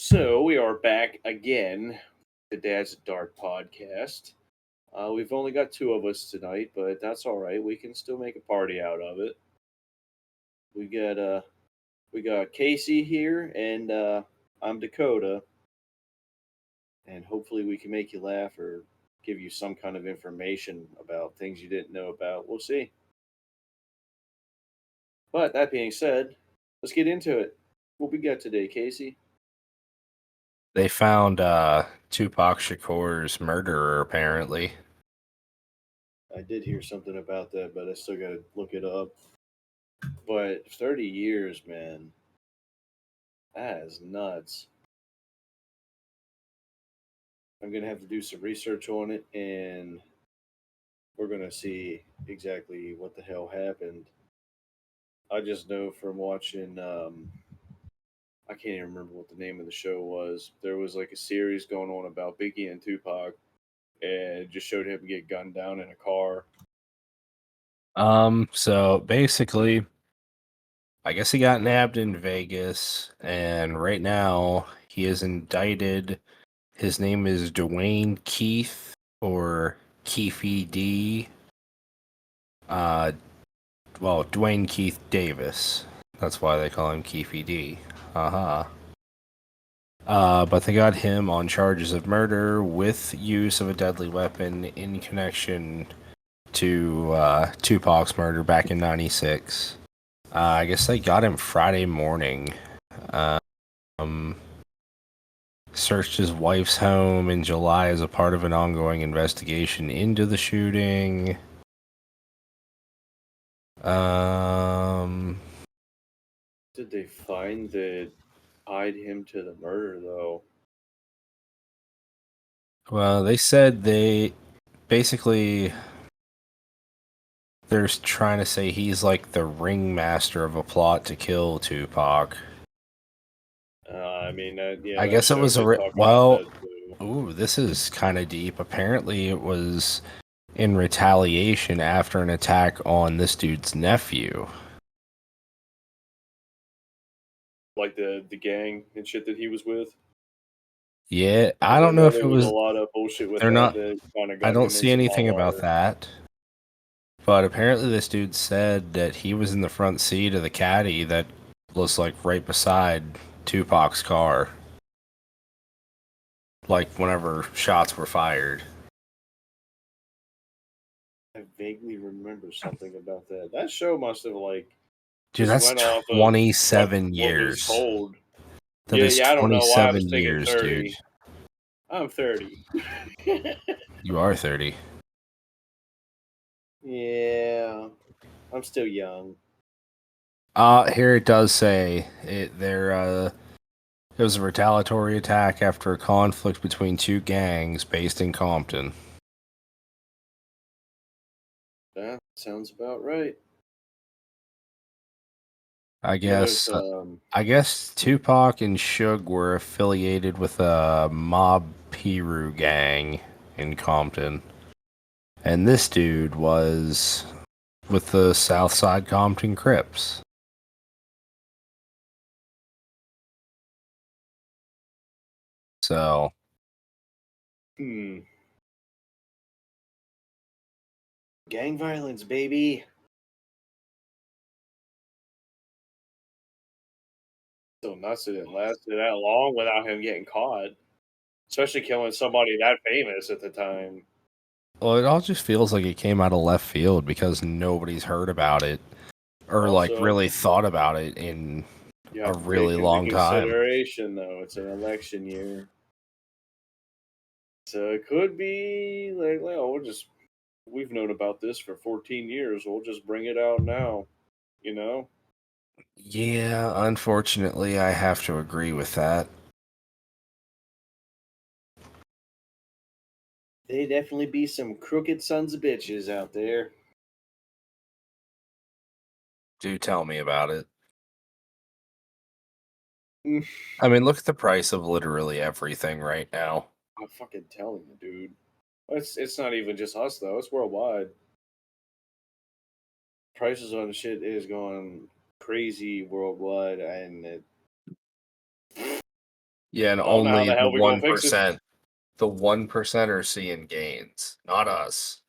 So we are back again, the Dad's Dark podcast. We've only got two of us tonight, but that's all right. We can still make a party out of it. We got Casey here, and I'm Dakota, and hopefully we can make you laugh or give you some kind of information about things you didn't know about. We'll see. But that being said, let's get into it. What we got today, Casey? They found Tupac Shakur's murderer, apparently. I did hear something about that, but I still got to look it up. But 30 years, man, that is nuts. I'm going to have to do some research on it, and we're going to see exactly what the hell happened. I just know from watching, I can't even remember what the name of the show was. There was like a series going on about Biggie and Tupac, and it just showed him get gunned down in a car. So basically, I guess he got nabbed in Vegas, and right now he is indicted. His name is Dwayne Keith or Keefy D. Dwayne Keith Davis. That's why they call him Keefy D. Uh-huh. But they got him on charges of murder with use of a deadly weapon in connection to Tupac's murder back in '96. I guess they got him Friday morning. Um, Searched his wife's home in July as a part of an ongoing investigation into the shooting. Did they find that tied him to the murder, though? Well, they said basically they're trying to say he's like the ringmaster of a plot to kill Tupac. Yeah, I that guess it show was did talk about that too. Ooh, this is kind of deep. Apparently, it was in retaliation after an attack on this dude's nephew. Like the gang and shit that he was with. Yeah, I I don't know know if there it was a was. lot of bullshit with They're that not. that kind of I got don't him in see some hot anything about water. that. But apparently, this dude said that he was in the front seat of the caddy that was like right beside Tupac's car. Like whenever shots were fired. I vaguely remember something about that. That show must have Dude, just that's went off of 27 what was years. told. That is Yeah, I don't know why I was 27 thinking years, dude. 30. I'm 30. You are 30. Yeah, I'm still young. Here it does say it was a retaliatory attack after a conflict between two gangs based in Compton. That sounds about right. I What if guess Tupac and Suge were affiliated with a mob Piru gang in Compton. And this dude was with the Southside Compton Crips. So, gang violence, baby. So nuts that it lasted that long without him getting caught. Especially killing somebody that famous at the time. well, it all just feels like it came out of left field because nobody's heard about it or like Also, really thought about it in you a have to really take into long time. consideration, though, it's an election year. So it could be like, well, we've known about this for 14 years. We'll just bring it out now, you know? Yeah, unfortunately, I have to agree with that. They definitely be some crooked sons of bitches out there. Do tell me about it. Mm. I mean, look at the price of literally everything right now. I'm fucking telling you, dude. It's not even just us though. It's worldwide. Prices on shit is going crazy worldwide, and Yeah, and I don't know how only the the hell we gonna fix it. 1%. The 1% are seeing gains, not us.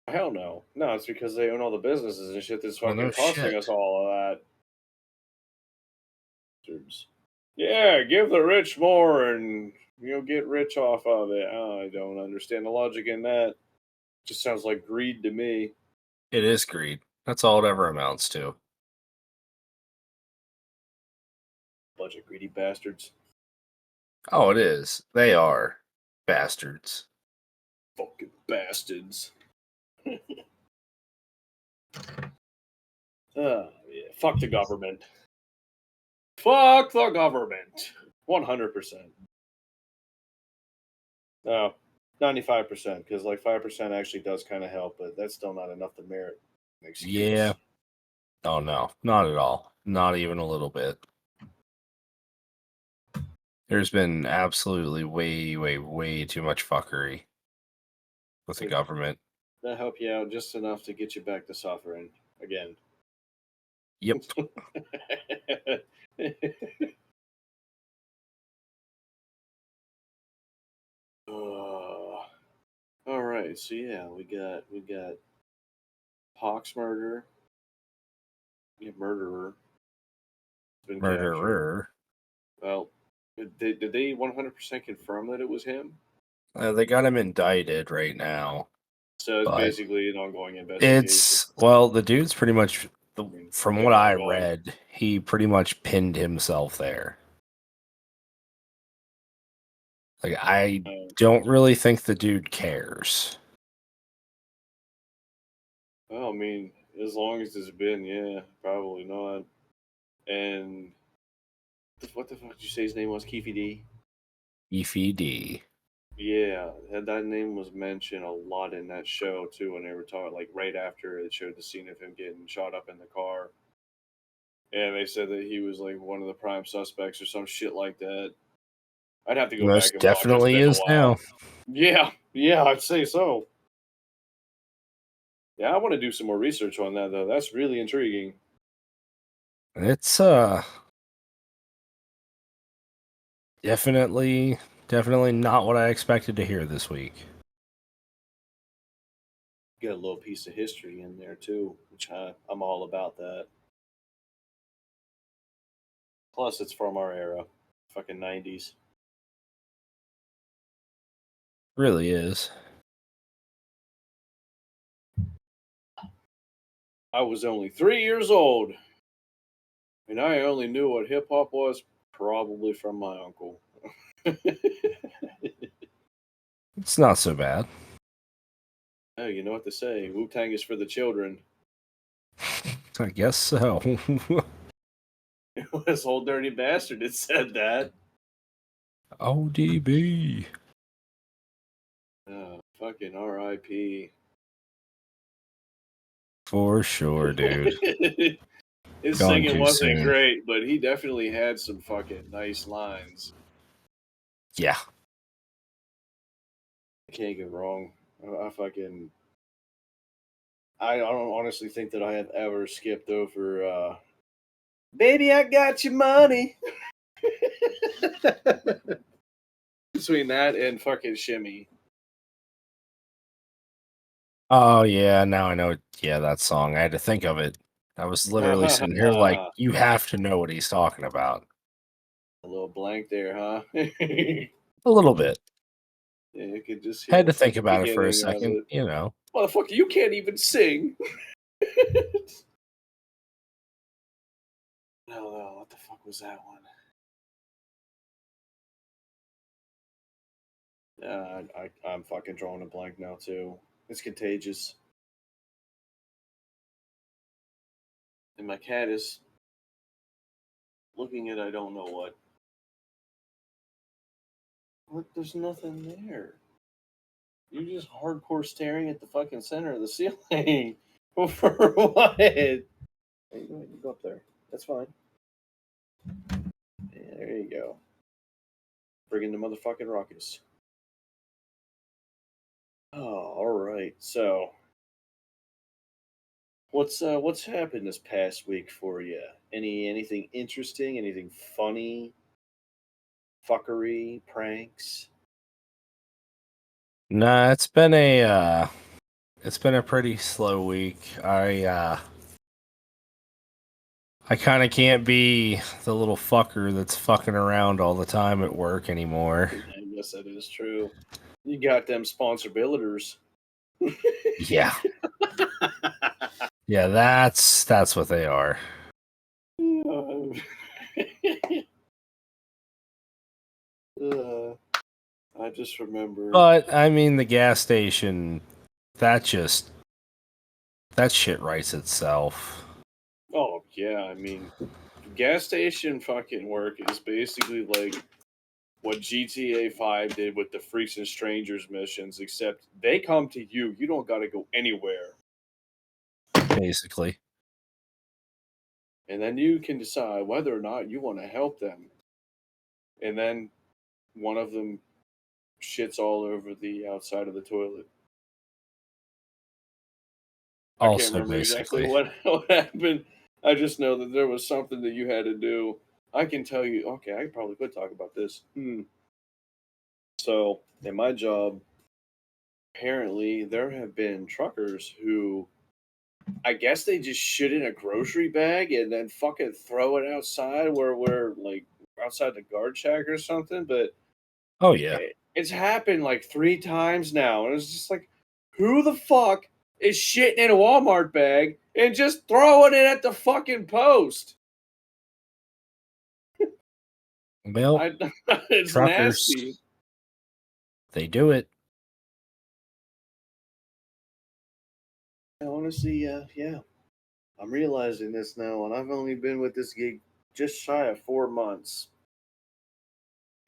Hell no. No, it's because they own all the businesses and shit that's Well, no fucking costing us shit. all of that. Yeah, give the rich more and you'll get rich off of it. I don't understand the logic in that. Just sounds like greed to me. It is greed. That's all it ever amounts to. Bunch of greedy bastards. Oh, it is. They are bastards. Fucking bastards. Yeah. Fuck the government. Fuck the government. 100%. No, 95%, because like 5% actually does kind of help, but that's still not enough to merit an Yeah. excuse. Oh, no. Not at all. Not even a little bit. There's been absolutely way, way, way too much fuckery with the But government. that help you out just enough to get you back to suffering again. Yep. All right, so yeah, we got Pox murder, murderer has been captured. Murderer. Well, did they 100% confirm that it was him? They got him indicted right now, So it's but basically an ongoing investigation. well, the dude's pretty much, I mean, from what very I ongoing. read, he pretty much pinned himself there. Like, I Uh, don't really think the dude cares. well, I mean, as long as it's been, yeah, probably not. And what the fuck did you say his name was? Keefy D? EFD. Yeah, that name was mentioned a lot in that show too. When they were talking, like right after it showed the scene of him getting shot up in the car, and they said that he was like one of the prime suspects or some shit like that. I'd have to go back Most and watch. It's definitely been a is while. now. Yeah, yeah, I'd say so. Yeah, I want to do some more research on that though. That's really intriguing. It's definitely not what I expected to hear this week. Got a little piece of history in there too, which I'm all about that. Plus, it's from our era, fucking 90s. Really is. I was only 3 years old, and I only knew what hip hop was probably from my uncle. It's not so bad. Oh, you know what to say. Wu Tang is for the children. I guess so. This old dirty bastard that said that. ODB. Fucking R.I.P. For sure, dude. His Gone singing too wasn't soon. great, but he definitely had some fucking nice lines. Yeah. I can't get wrong. I don't honestly think that I have ever skipped over Baby, I got your money. Between that and fucking Shimmy. Oh, yeah. Now I know. Yeah, that song. I had to think of it. I was literally sitting here like, A you have to know what he's talking about. little blank there, huh? A little bit. Yeah, you could just hear Had the to think fucking about it for a beginning of second, it. you know. Motherfucker, you can't even sing. No, what the fuck was that one? I'm fucking drawing a blank now too. It's contagious, and my cat is looking at I don't know what. What? There's nothing there. You're just hardcore staring at the fucking center of the ceiling. For what? Hey, you go up there. That's fine. Yeah, there you go. Bring in the motherfucking ruckus. Oh, all right. So, what's happened this past week for you? Anything interesting? Anything funny? fuckery, pranks? Nah, it's been a pretty slow week. I kind of can't be the little fucker that's fucking around all the time at work anymore. I guess that is true. You got them sponsor billers. Yeah. Yeah, that's what they are. I just remember. But I mean, the gas station, that shit writes itself. Oh yeah, I mean, gas station fucking work is basically like what GTA 5 did with the Freaks and Strangers missions, except they come to you. You don't got to go anywhere. Basically. And then you can decide whether or not you want to help them. And then one of them shits all over the outside of the toilet. I can't Also, remember exactly basically. what happened. I just know that there was something that you had to do. I can tell you, okay, I probably could talk about this. So, in my job, apparently there have been truckers who, I guess they just shit in a grocery bag and then fucking throw it outside where we're like outside the guard shack or something. But Oh yeah. it's happened like 3 times now. And it's just like, who the fuck is shitting in a Walmart bag and just throwing it at the fucking post? Well, It's truckers, nasty. they do it. Honestly, yeah. I'm realizing this now, and I've only been with this gig just shy of 4 months.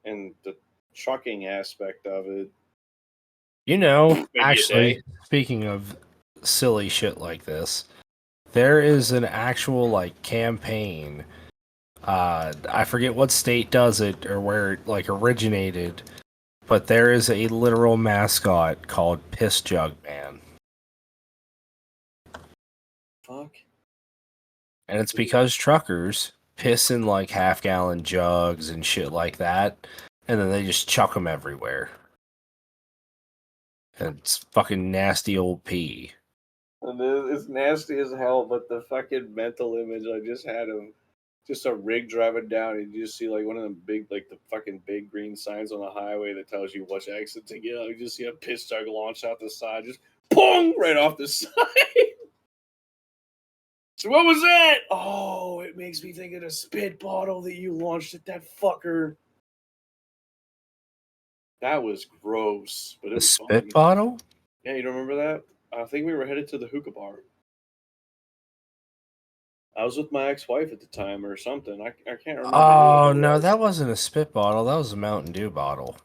And the trucking aspect of it, You know, maybe a actually, day. speaking of silly shit like this, there is an actual like campaign. I forget what state does it or where it like originated, but there is a literal mascot called Piss Jug Man. Fuck. And it's because truckers piss in like half-gallon jugs and shit like that, and then they just chuck them everywhere. And it's fucking nasty old pee. And it's nasty as hell, but the fucking mental image I just had of just a rig driving down, and you just see like one of them big, like the fucking big green signs on the highway that tells you which exit to get on. You just see a piss jug launch out the side, just pong right off the side. So what was that? Oh, it makes me think of the spit bottle that you launched at that fucker. That was gross, but it The was spit funny. bottle? Yeah, you don't remember that? I think we were headed to the hookah bar. I was with my ex-wife at the time or something. I can't remember what Oh it no, was. that wasn't a spit bottle. That was a Mountain Dew bottle.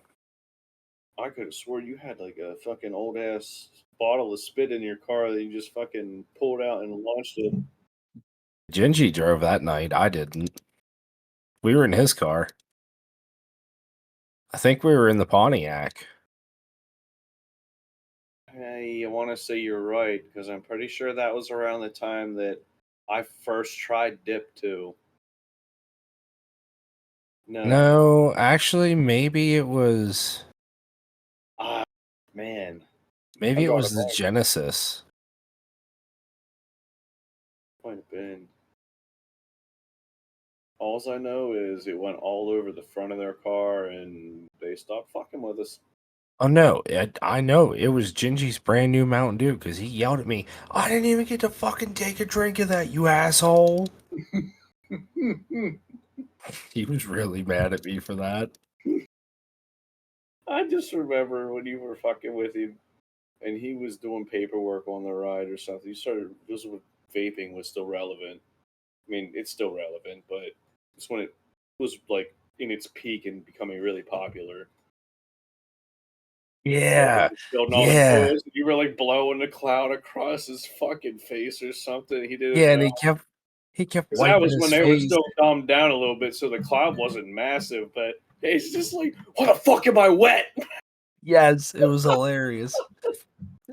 I could have swore you had like a fucking old ass bottle of spit in your car that you just fucking pulled out and launched it. Gingy drove that night. I didn't. We were in his car. I think we were in the Pontiac. I want to say you're right because I'm pretty sure that was around the time that I first tried dip too. No. No, actually, maybe it was. Ah, man. Maybe I'm it drawing a was the blank. Genesis. Might have been. Alls I know is it went all over the front of their car and they stopped fucking with us. Oh no, I know it was Gingy's brand new Mountain Dew because he yelled at me. I didn't even get to fucking take a drink of that, you asshole. He was really mad at me for that. I just remember when you were fucking with him and he was doing paperwork on the ride or something. You started, this was when vaping was still relevant. I mean, it's still relevant, but it's when it was like in its peak and becoming really popular. That guy Yeah, was building all them yeah, toys, and you were like blowing the cloud across his fucking face or something. He didn't yeah, and know. he kept Because that wiping was when his they were face. still dumbed down a little bit, so the cloud wasn't massive. But it's just like, what the fuck am I wet? Yes, it was hilarious.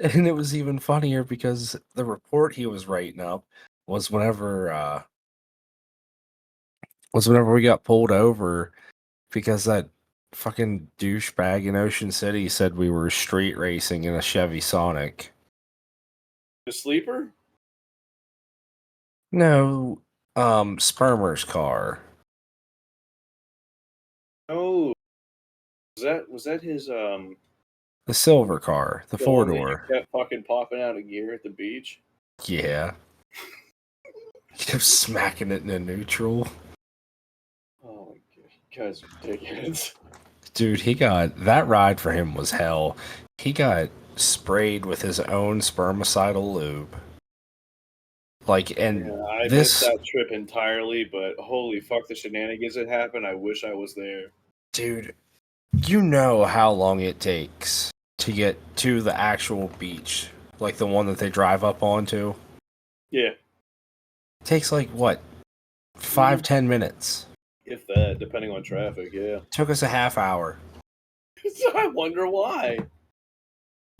And it was even funnier because the report he was writing up was whenever we got pulled over because that fucking douchebag in Ocean City said we were street racing in a Chevy Sonic. The sleeper? No, Spermer's car. Oh, was that his The silver car, the the one that you four-door. kept fucking popping out of gear at the beach? Yeah. Kept smacking it into neutral. Oh my god, you guys are dickheads. Dude, that ride for him was hell. He got sprayed with his own spermicidal lube. Like, and Yeah, I missed this, that trip entirely, but holy fuck the shenanigans that happened. I wish I was there. dude, you know how long it takes to get to the actual beach, like the one that they drive up onto. Yeah. It takes like what, Mhm. 5-10 minutes. If that, depending on traffic, yeah. Took us a half hour. I wonder why.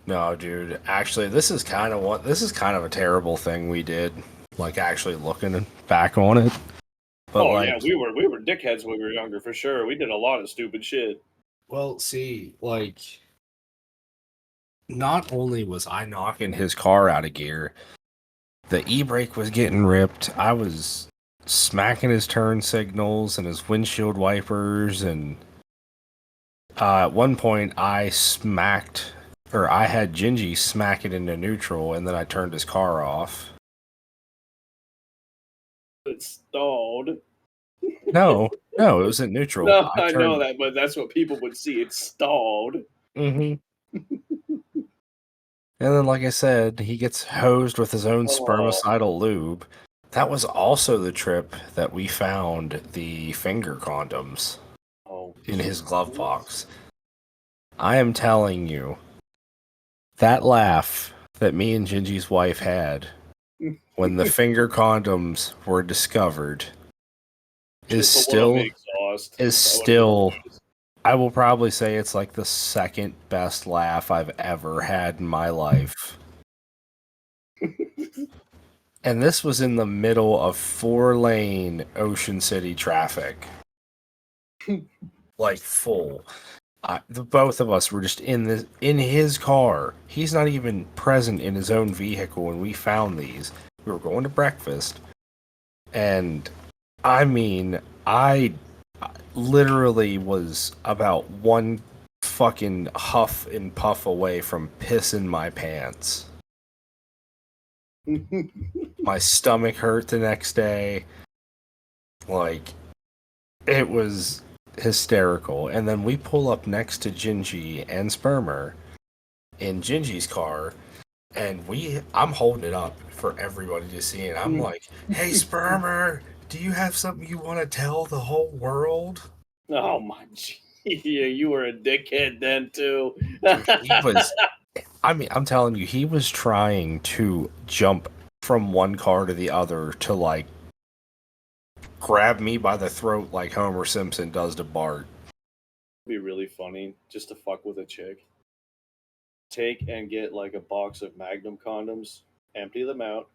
No, dude. Actually, this is kind of a terrible thing we did. Like actually looking back on it, but Oh like, yeah, we were dickheads when we were younger for sure. We did a lot of stupid shit. well, see, like, not only was I knocking his car out of gear, the e-brake was getting ripped. I was smacking his turn signals and his windshield wipers, and at one point I had Gingy smack it into neutral, and then I turned his car off. It stalled. No, no, it was in neutral. No, I know that, but that's what people would see. It stalled. Mm-hmm. And then, like I said, he gets hosed with his own Oh, spermicidal lube. That was also the trip that we found the finger condoms oh, in his glove Jesus. box. I am telling you, that laugh that me and Gingy's wife had when the finger condoms were discovered is Just a little still, big exhaust. is Is that what it still, was? I will probably say it's like the second best laugh I've ever had in my life. And this was in the middle of 4-lane Ocean City traffic. Like full. The both of us were just in his car. He's not even present in his own vehicle when we found these. We were going to breakfast, and I mean, I literally was about one fucking huff and puff away from pissing my pants. My stomach hurt the next day. Like, it was hysterical. And then we pull up next to Gingy and Spermer in Gingy's car, and I'm holding it up for everybody to see, and I'm like, "Hey, Spermer, do you have something you want to tell the whole world?" Oh my, yeah, you were a dickhead then too. Dude, he was. I mean, I'm telling you, he was trying to jump from one car to the other to like grab me by the throat like Homer Simpson does to Bart. It'd be really funny just to fuck with a chick. Take and get like a box of Magnum condoms, empty them out,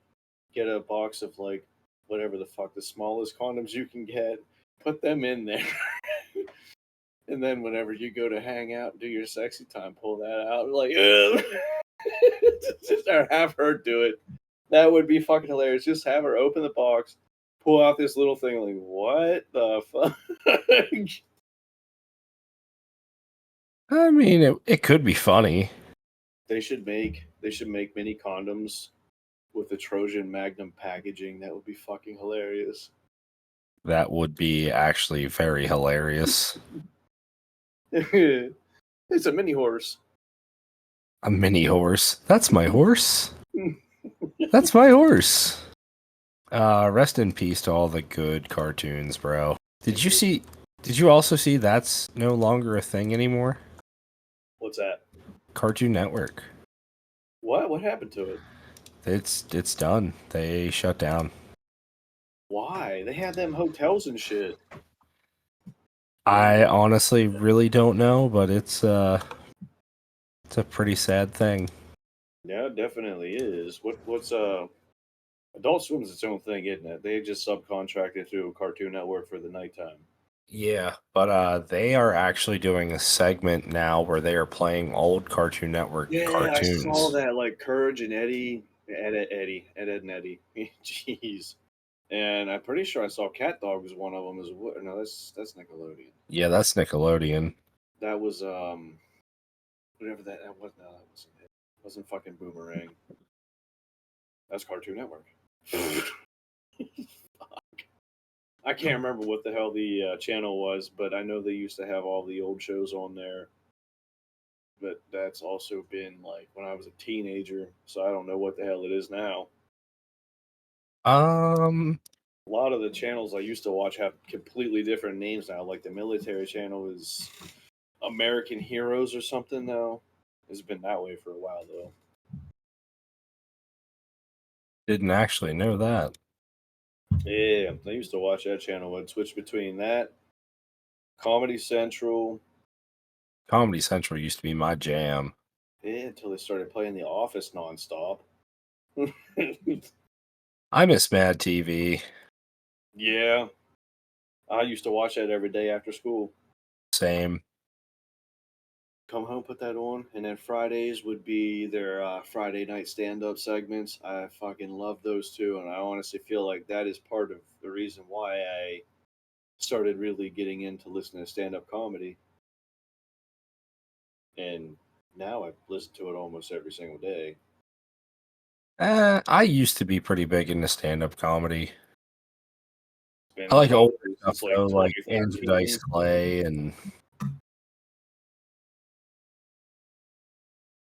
get a box of like whatever the fuck the smallest condoms you can get, put them in there. And then whenever you go to hang out and do your sexy time, pull that out like or have her do it. That would be fucking hilarious. Just have her open the box, pull out this little thing like what the fuck? I mean, it could be funny. They should make mini condoms with the Trojan Magnum packaging. That would be fucking hilarious. That would be actually very hilarious. It's a mini horse. A mini horse. That's my horse. That's my horse. Rest in peace to all the good cartoons, bro. Did you also see that's no longer a thing anymore? What's that? Cartoon Network. What? What happened to it? It's done. They shut down. Why? They had them hotels and shit. I honestly really don't know, but it's a pretty sad thing. Yeah, it definitely is. What's Adult Swim's its own thing, isn't it? They just subcontracted through Cartoon Network for the nighttime. Yeah, but they are actually doing a segment now where they are playing old Cartoon Network Yeah, I saw cartoons. that, like Courage and Eddie, Ed and Eddie. Jeez. And I'm pretty sure I saw Cat Dog was one of them as well. No, that's Nickelodeon. Yeah, that's Nickelodeon. That was whatever that was. No, that wasn't it. Wasn't fucking Boomerang. That's Cartoon Network. I can't remember what the hell the channel was, but I know they used to have all the old shows on there. But that's also been like when I was a teenager, so I don't know what the hell it is now. Um, A lot of the channels I used to watch have completely different names now. Like the military channel is American Heroes or something now. It's been that way for a while though. didn't actually know that. Yeah, I used to watch that channel. I'd switch between that, Comedy Central, Comedy Central used to be my jam. yeah, until they started playing The Office nonstop. I miss Mad TV. Yeah, I used to watch that every day after school. Same. Come home, put that on, and then Fridays would be their Friday night stand up segments. I fucking love those two, and I honestly feel like that is part of the reason why I started really getting into listening to stand up comedy. And now I listen to it almost every single day. I used to be pretty big into stand-up comedy. It's been I like like older always stuff since like though, like Andrew Dice 2013. Clay, and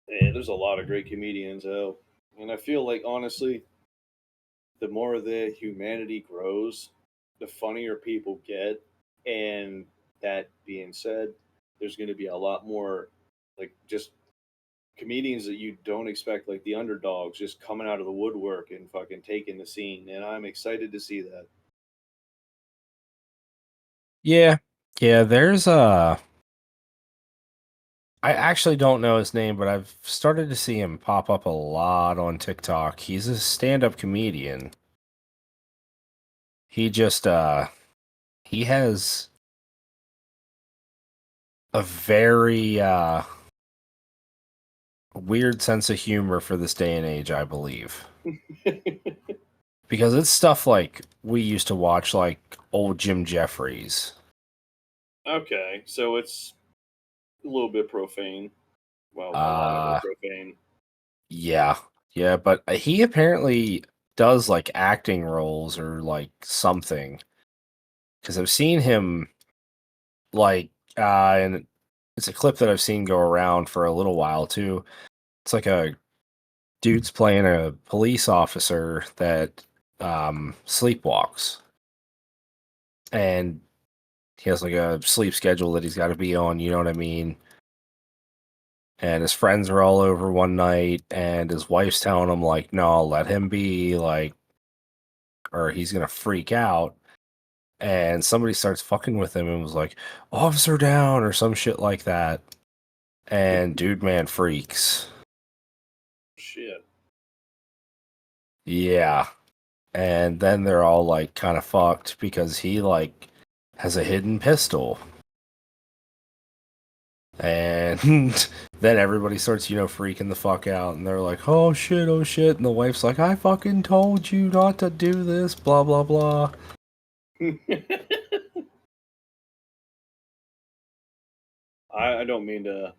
Yeah, there's a lot of great comedians out, and I feel like honestly, the more the humanity grows, the funnier people get. And that being said, there's going to be a lot more like just comedians that you don't expect, like the underdogs, just coming out of the woodwork and fucking taking the scene. And I'm excited to see that. yeah, yeah. There's I actually don't know his name, but I've started to see him pop up a lot on TikTok. He's a stand-up comedian. He just he has a very weird sense of humor for this day and age, I believe. Because it's stuff like we used to watch, like old Jim Jeffries. Okay, so it's a little bit profane. Well, a lot of it Uh profane. yeah. Yeah, but he apparently does like acting roles or like something. Because I've seen him like and it's a clip that I've seen go around for a little while too. It's like a dude's playing a police officer that sleepwalks, and he has like a sleep schedule that he's got to be on, you know what I mean? And his friends are all over one night, and his wife's telling him like, no, let him be, like, or he's gonna freak out. And somebody starts fucking with him and was like, officer down, or some shit like that. And dude, man, freaks. Shit. Yeah. And then they're all like kind of fucked because he like has a hidden pistol. And then everybody starts, freaking the fuck out. And they're like, oh shit, oh shit. And the wife's like, I fucking told you not to do this, blah, blah, blah. I don't mean to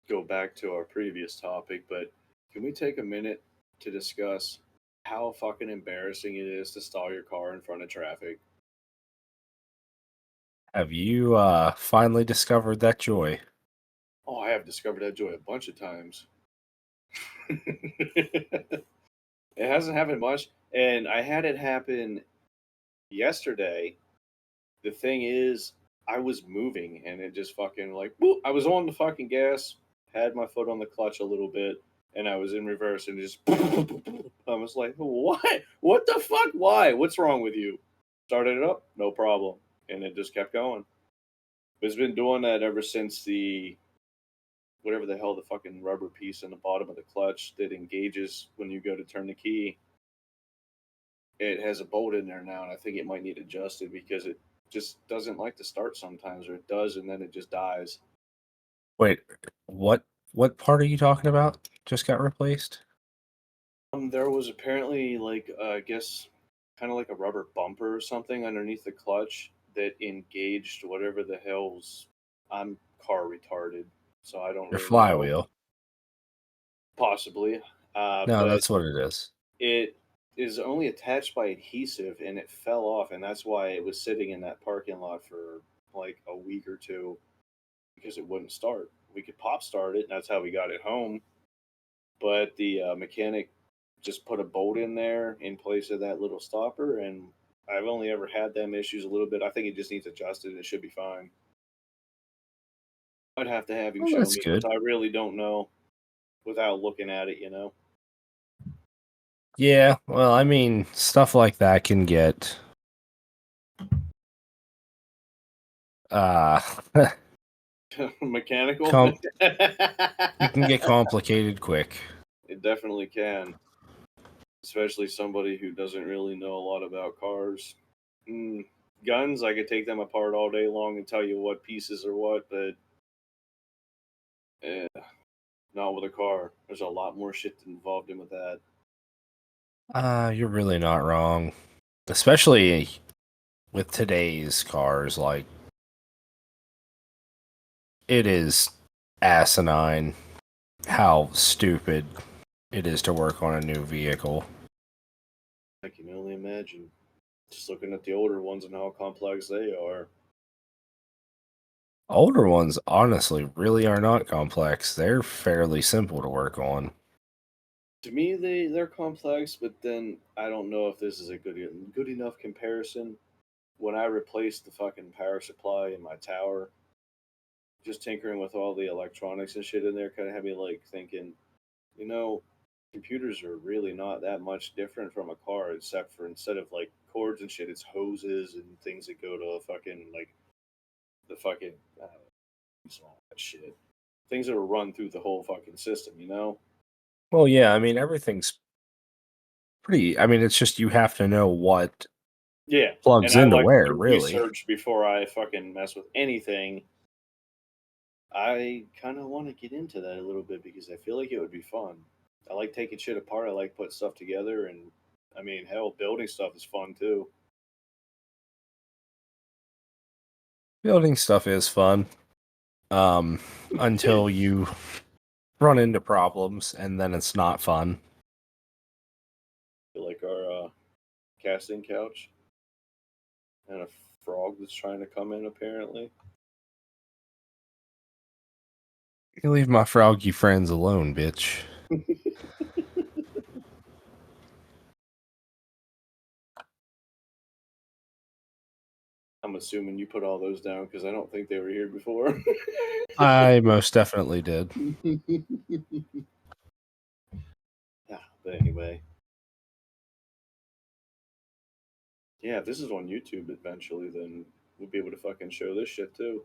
go back to our previous topic, but can we take a minute to discuss how fucking embarrassing it is to stall your car in front of traffic? Have you finally discovered that joy? Oh, I have discovered that joy a bunch of times. It hasn't happened much, and I had it happen yesterday. The thing is, I was moving, and it just fucking like, boop, I was on the fucking gas, had my foot on the clutch a little bit, and I was in reverse, and just, I was like, what? What the fuck? Why? What's wrong with you? Started it up, no problem, and it just kept going. It's been doing that ever since the whatever the hell the fucking rubber piece in the bottom of the clutch that engages when you go to turn the key. It has a bolt in there now, and I think it might need adjusted because it just doesn't like to start sometimes, or it does and then it just dies. Wait, what part are you talking about? Just got replaced? There was apparently like I guess kind of like a rubber bumper or something underneath the clutch that engaged whatever the hell's. I'm car retarded, so I don't Your really know. flywheel. Possibly, No, but that's what it is. it is only attached by adhesive, and it fell off, and that's why it was sitting in that parking lot for like a week or two because it wouldn't start. We could pop start it, and that's how we got it home. But the mechanic just put a bolt in there in place of that little stopper, and I've only ever had them issues a little bit. I think it just needs adjusted, and it should be fine. I'd have to have him Well, show that's me because good. I really don't know without looking at it. Yeah, well, I mean, stuff like that can get uh Mechanical. com it can get complicated quick. It definitely can, especially somebody who doesn't really know a lot about cars. Mm, Guns, I could take them apart all day long and tell you what pieces are what, but eh, not with a car. There's a lot more shit involved in with that. You're really not wrong. Especially with today's cars, like it is asinine how stupid it is to work on a new vehicle. I can only imagine. Just looking at the older ones and how complex they are. Older ones, honestly, really are not complex. They're fairly simple to work on. To me, they're complex, but then I don't know if this is a good enough comparison. When I replaced the fucking power supply in my tower, just tinkering with all the electronics and shit in there kind of had me like thinking, you know, computers are really not that much different from a car, except for instead of like cords and shit, it's hoses and things that go to a fucking like the fucking all that shit. Things that are run through the whole fucking system. Well, yeah, I mean, everything's pretty. I mean, it's just you have to know what Yeah, and plugs I into like to where, do really. research before I fucking mess with anything. I kind of want to get into that a little bit because I feel like it would be fun. I like taking shit apart. I like putting stuff together, and I mean, hell, building stuff is fun too. Building stuff is fun. Um, until you run into problems, and then it's not fun. Like our casting couch and a frog that's trying to come in. Apparently, You leave my froggy friends alone, bitch. I'm assuming you put all those down because I don't think they were here before. I most definitely did. Yeah, but anyway, yeah, if this is on YouTube eventually, then we'll be able to fucking show this shit too.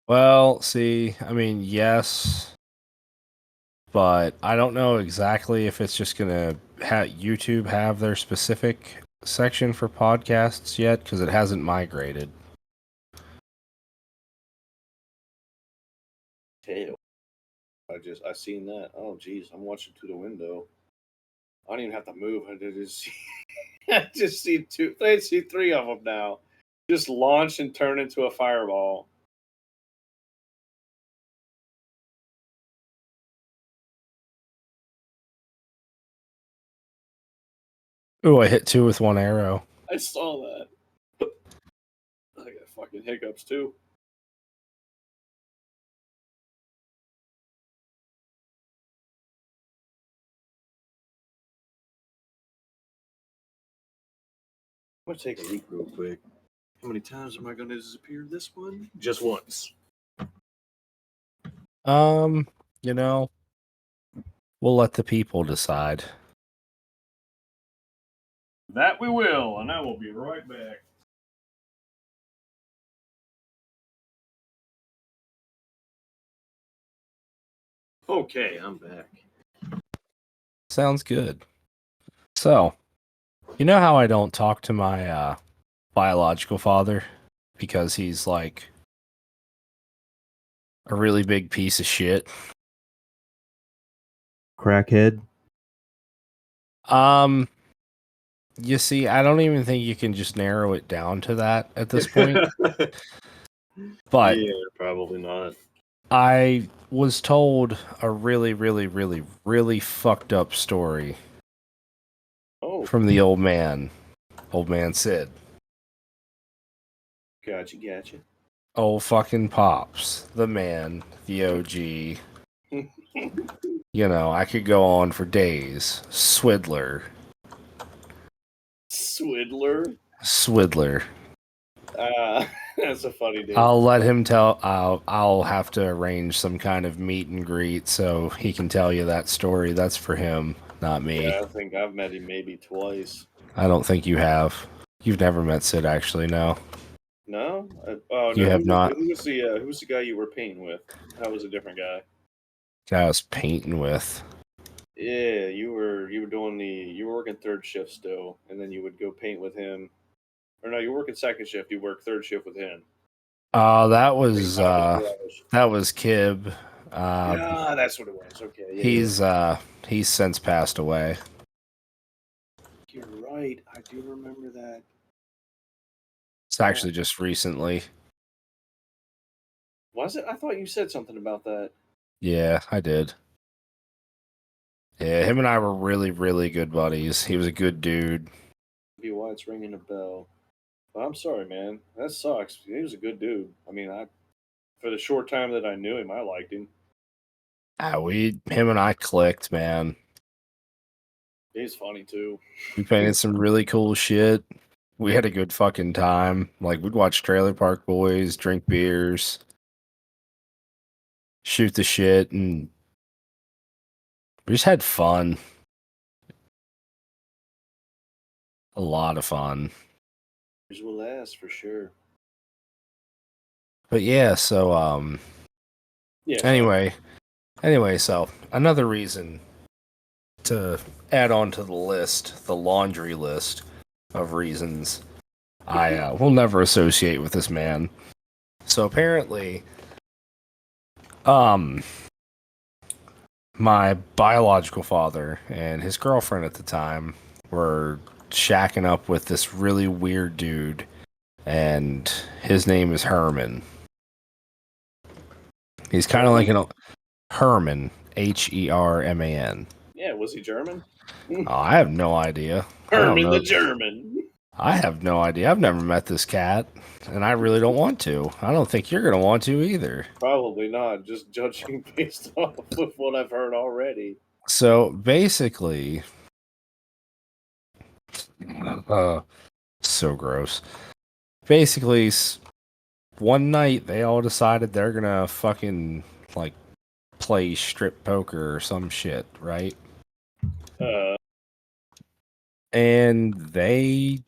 Well, see, I mean, yes, but I don't know exactly if it's just gonna YouTube have their specific section for podcasts yet because it hasn't migrated. Hell, I seen that. Oh geez, I'm watching through the window. I don't even have to move. I just see, I just see two. I see three of them now. Just launch and turn into a fireball. Ooh, I hit two with one arrow. I saw that. I got fucking hiccups too. I'm gonna take a leak real quick. How many times am I gonna disappear this one? Just once. Um, you know, we'll let the people decide. That we will, and I will be right back. Okay, I'm back. Sounds good. So, you know how I don't talk to my biological father because he's like a really big piece of shit. Crackhead. You see, I don't even think you can just narrow it down to that at this point. But yeah, probably not. I was told a really, really, really, really fucked up story Oh, from the old man Sid. gotcha. Old fucking Pops, the man, the OG. You know, I could go on for days. Swidler. Swidler. That's a funny name. I'll let him tell. I'll have to arrange some kind of meet and greet so he can tell you that story. That's for him, not me. Yeah, I think I've met him maybe twice. I don't think you have. You've never met Sid, actually, no. No? Oh, You no. have not. Who was the guy you were painting with? That was a different guy. Guy I was painting with. Yeah, you were working third shift still, and then you would go paint with him. Or no, you were working second shift. You work third shift with him. That was Kib. Yeah, that's what it was. Okay, yeah. He's since passed away. You're right. I do remember that. It's actually just recently. Was it? I thought you said something about that. Yeah, I did. Yeah, him and I were really, really good buddies. He was a good dude. Maybe why it's ringing a bell. But I'm sorry, man. That sucks. He was a good dude. I mean, for the short time that I knew him, I liked him. Him and I clicked, man. He's funny too. We painted some really cool shit. We had a good fucking time. Like, we'd watch Trailer Park Boys, drink beers, shoot the shit, and we just had fun. A lot of fun. Years will last for sure. But yeah, so Yeah. Anyway, so another reason to add on to the list, the laundry list of reasons I will never associate with this man. So apparently, my biological father and his girlfriend at the time were shacking up with this really weird dude, and his name is Herman. He's kind of like an Herman, Herman. Yeah, was he German? Oh, I have no idea. Herman the German. I have no idea. I've never met this cat, and I really don't want to. I don't think you're going to want to either. Probably not, just judging based off of what I've heard already. So basically, so gross. Basically, one night they all decided they're going to fucking like play strip poker or some shit, right? And they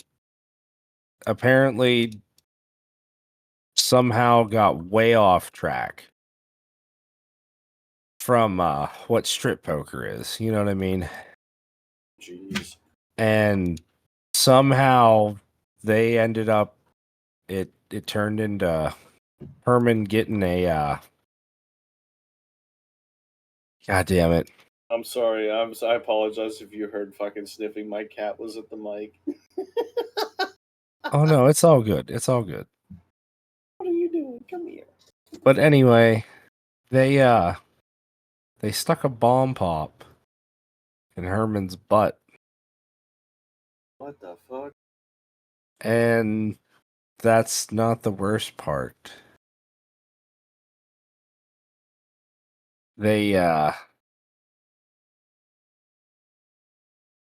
apparently somehow got way off track from what strip poker is. You know what I mean? Jeez. And somehow they ended up it turned into Herman getting a God damn it. I'm sorry. I apologize if you heard fucking sniffing. My cat was at the mic. Oh no, it's all good. It's all good. What are you doing? Come here. But anyway, they stuck a bomb pop in Herman's butt. What the fuck? And that's not the worst part. They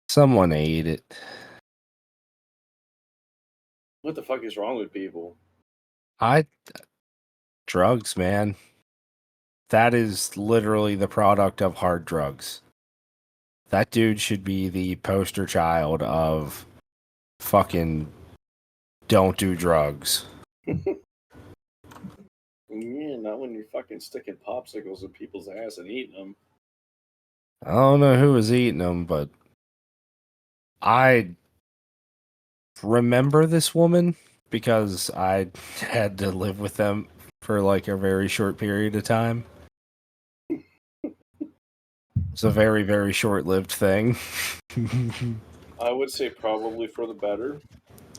someone ate it. What the fuck is wrong with people? Drugs, man. That is literally the product of hard drugs. That dude should be the poster child of fucking don't do drugs. Yeah, not when you're fucking sticking popsicles in people's ass and eating them. I don't know who was eating them, but I remember this woman because I had to live with them for like a very short period of time. It's a very, very short-lived thing. I would say probably for the better.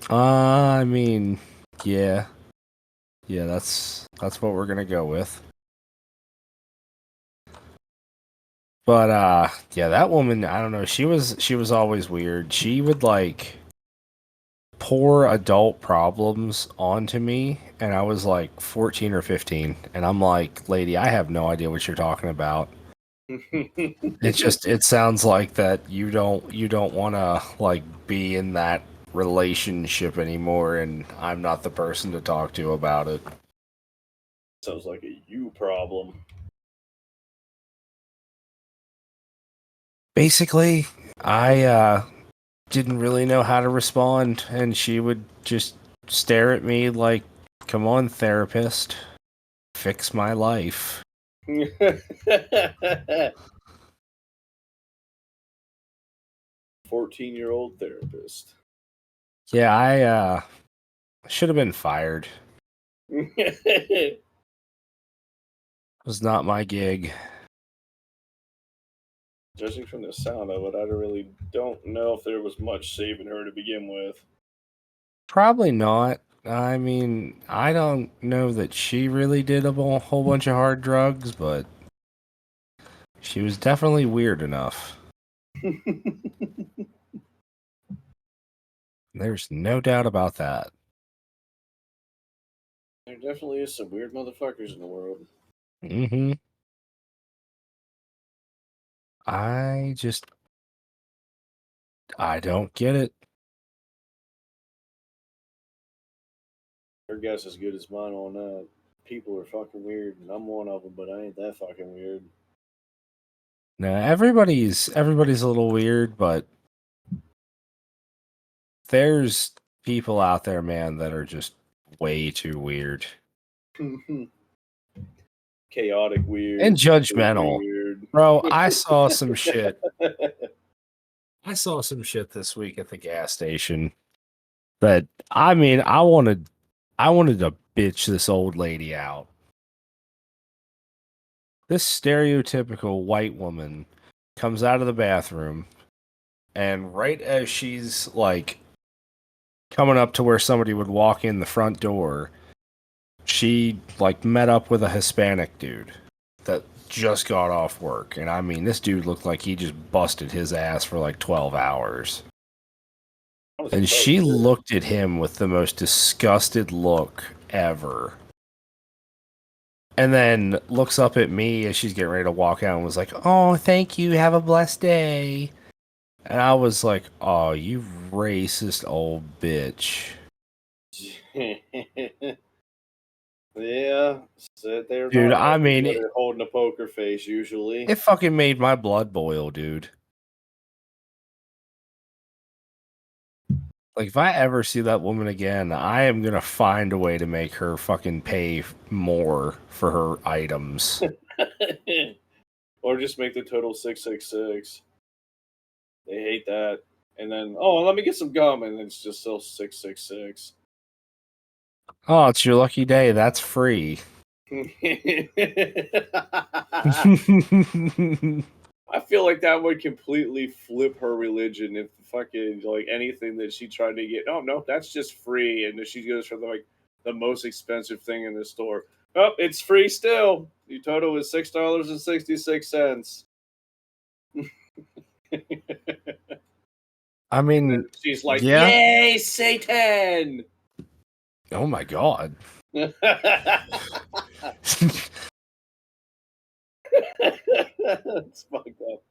I mean, yeah. Yeah, that's what we're gonna go with. But yeah, that woman, I don't know, she was always weird. She would like pour adult problems onto me, and I was like 14 or 15, and I'm like, "Lady, I have no idea what you're talking about." It sounds like that you don't want to like be in that relationship anymore, and I'm not the person to talk to about it. Sounds like a you problem. Basically, I didn't really know how to respond, and she would just stare at me like, "Come on, therapist, fix my life." 14-year-old therapist. Yeah, I should have been fired. It was not my gig. Judging from the sound of it, I really don't know if there was much saving her to begin with. Probably not. I mean, I don't know that she really did a whole bunch of hard drugs, but she was definitely weird enough. There's no doubt about that. There definitely is some weird motherfuckers in the world. Mm-hmm. I just, I don't get it. Her guess is good as mine on that. People are fucking weird, and I'm one of them, but I ain't that fucking weird. No, everybody's a little weird, but there's people out there, man, that are just way too weird Chaotic weird, and super judgmental. weird. Bro, I saw some shit. I saw some shit this week at the gas station that I mean, I wanted to bitch this old lady out. This stereotypical white woman comes out of the bathroom, and right as she's like coming up to where somebody would walk in the front door, she like met up with a Hispanic dude that just got off work. And I mean, this dude looked like he just busted his ass for like 12 hours. And she looked at him with the most disgusted look ever. And then looks up at me as she's getting ready to walk out and was like, "Oh, thank you. Have a blessed day." And I was like, "Oh, you racist old bitch." Yeah, so they're Dude, not I really mean, good at holding a poker face usually. it fucking made my blood boil, dude. Like, if I ever see that woman again, I am gonna find a way to make her fucking pay more for her items. Or just make the total 666. They hate that. And then, oh, let me get some gum, and it's just still 666. Oh, it's your lucky day. That's free. I feel like that would completely flip her religion if fucking like anything that she tried to get. Oh no, that's just free, and then she goes for the most expensive thing in the store. Oh, it's free still. Your total is $6.66. I mean, She's like, yeah. "Yay, Satan!" Oh my god. It's fucked up.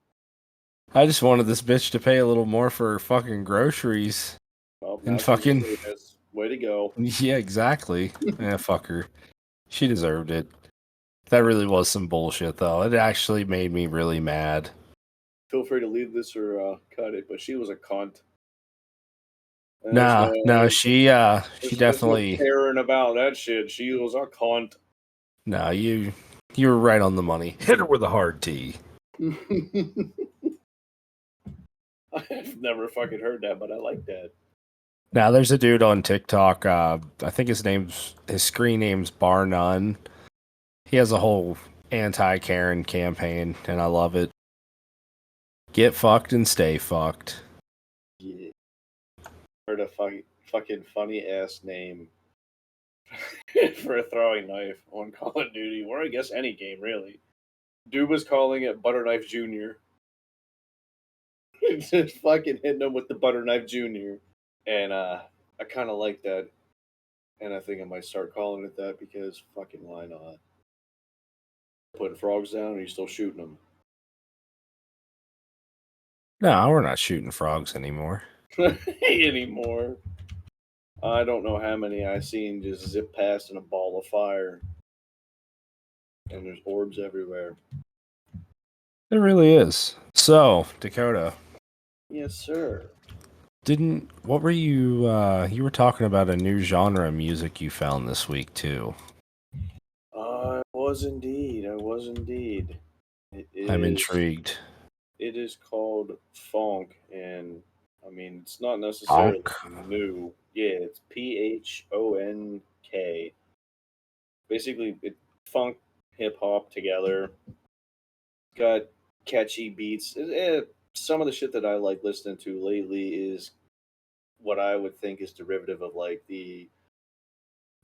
I just wanted this bitch to pay a little more for her fucking groceries. Well, And absolutely, fucking that's way to go. yeah, exactly. Yeah, fuck her. She deserved it. That really was some bullshit though. It actually made me really mad. Feel free to leave this or cut it, but she was a cunt. And No, she there's no definitely caring about that shit. She was a cunt. no, you were right on the money. Hit her with a hard T. I've never fucking heard that, but I like that. Now there's a dude on TikTok. I think his screen name's Bar None. He has a whole anti-Karen campaign, and I love it. Get fucked and stay fucked. Yeah. Heard a fucking funny ass name for a throwing knife on Call of Duty, or I guess any game really. Dude was calling it Butter Knife Junior. Just fucking hitting him with the Butter Knife Junior. And I kind of like that, and I think I might start calling it that because fucking why not? Putting frogs down, and you still shooting them No, we're not shooting frogs anymore. anymore. I don't know how many I seen just zip past in a ball of fire, and there's orbs everywhere. It really is. So, Dakota, Yes, sir. what were you were talking about a new genre of music you found this week too. I was indeed. I was indeed. It I'm is. intrigued. It is called funk, and I mean it's not necessarily Honk. new. Yeah, it's PHONK. Basically, it funk hip hop together. Got catchy beats. Some of the shit that I like listening to lately is what I would think is derivative of like the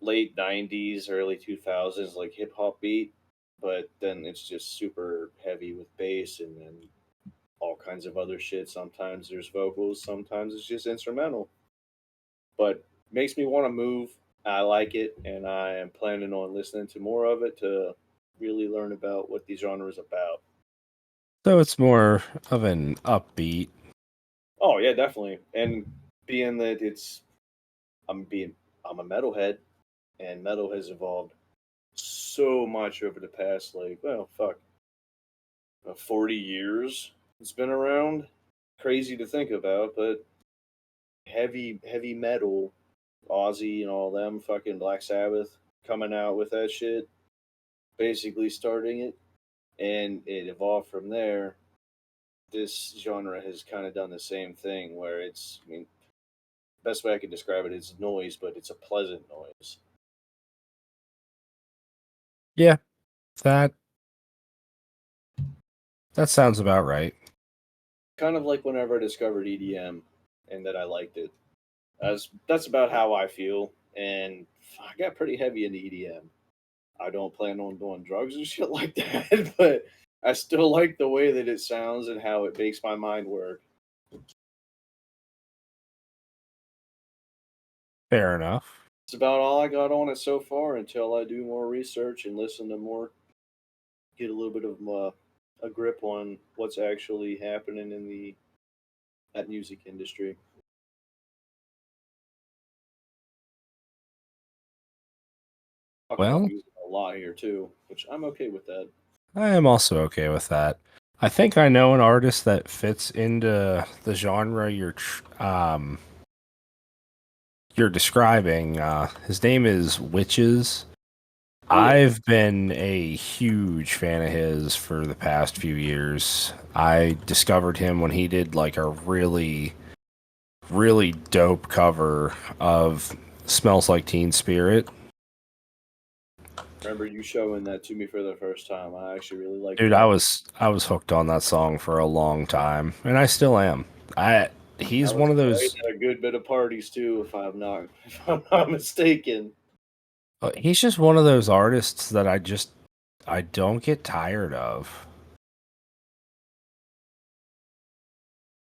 late '90s, early 2000s, like hip hop beat. But then it's just super heavy with bass and then all kinds of other shit. Sometimes there's vocals, sometimes it's just instrumental. But makes me want to move. I like it, and I am planning on listening to more of it to really learn about what the genre is about. So it's more of an upbeat. Oh yeah, definitely. And being that I'm being I'm a metalhead, and metal has evolved so much over the past 40 years. It's been around. Crazy to think about, but heavy metal, Ozzy and all them, fucking Black Sabbath coming out with that shit, basically starting it, and it evolved from there. This genre has kind of done the same thing, where I mean, best way I can describe it is noise, but it's a pleasant noise. Yeah, that that sounds about right. Kind of like whenever I discovered EDM and that I liked it. That's about how I feel, and I got pretty heavy into EDM. I don't plan on doing drugs and shit like that, but I still like the way that it sounds and how it makes my mind work. Fair enough. It's about all I got on it so far until I do more research and listen to more, get a little bit of a grip on what's actually happening in the that music industry. Talk about Well, music a lot here too, which I'm okay with that. I am also okay with that. I think I know an artist that fits into the genre you're describing. His name is Witches. Oh yeah, I've been a huge fan of his for the past few years. I discovered him when he did like a really dope cover of Smells Like Teen Spirit. remember you showing that to me for the first time. I actually really liked Dude, that. I was hooked on that song for a long time, and I still am. I That he's was one of played those at a good bit of parties too, if I'm not if I'm not mistaken. he's just one of those artists that I don't get tired of.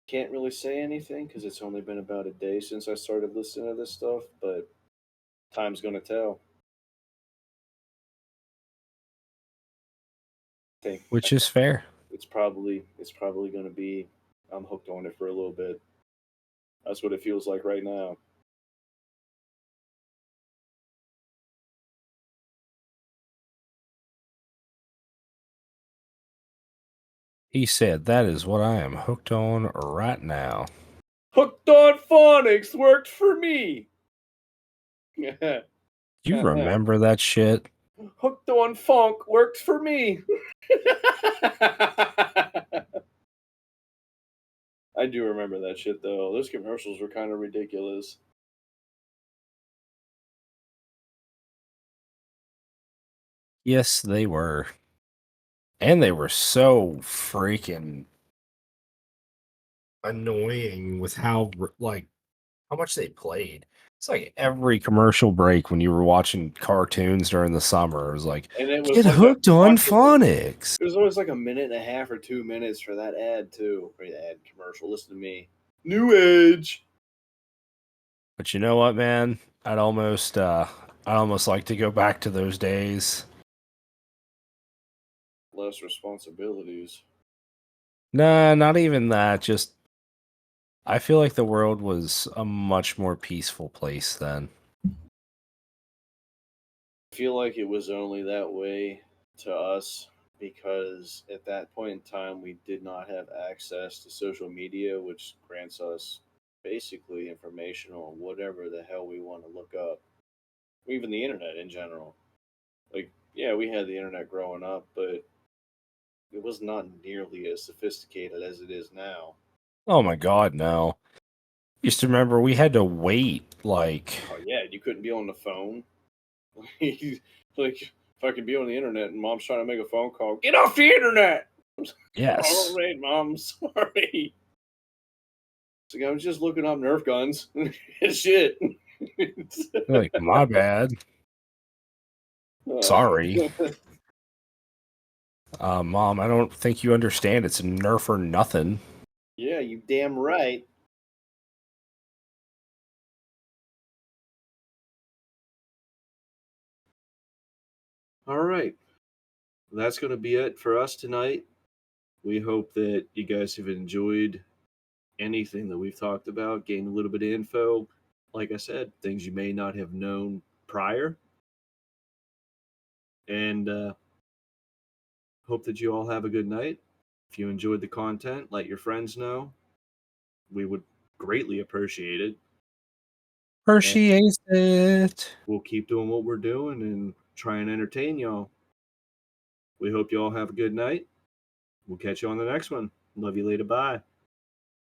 Can't really say anything because it's only been about a day since I started listening to this stuff, but time's gonna tell. I Which is think fair. it's probably gonna be I'm hooked on it for a little bit. That's what it feels like right now. He said that is what I am hooked on right now. Hooked on phonics worked for me. You remember that shit? Hooked on funk worked for me. I do remember that shit though. Those commercials were kind of ridiculous. Yes, they were. And they were so freaking annoying with how how much they played. It's like every commercial break when you were watching cartoons during the summer, it was like, And it was get like a hooked on fucking. phonics. It was always like a minute and a half or 2 minutes for that ad too. For the ad commercial. Listen to me. New Age. But you know what, man? I'd almost like to go back to those days. Less responsibilities. Nah, not even that. Just I feel like the world was a much more peaceful place then. I feel like it was only that way to us because at that point in time we did not have access to social media, which grants us basically information on whatever the hell we want to look up. Even the internet in general. Like, yeah, we had the internet growing up, but it was not nearly as sophisticated as it is now. Oh my god, no. Used to remember we had to wait like Oh yeah, you couldn't be on the phone. Like if I could be on the internet and mom's trying to make a phone call, get off the internet. All yes. right, mom, sorry. It's like I was just looking up Nerf guns and shit. Like, my bad. Uh, Sorry. Mom, I don't think you understand. It's a Nerf or nothing. yeah, you damn right. All right, that's going to be it for us tonight. We hope that you guys have enjoyed anything that we've talked about, gained a little bit of info. Like I said, things you may not have known prior. And hope that you all have a good night. If you enjoyed the content, let your friends know. We would greatly appreciate it. And Appreciate it. we'll keep doing what we're doing and try and entertain y'all. We hope you all have a good night. We'll catch you on the next one. Love you later. Bye.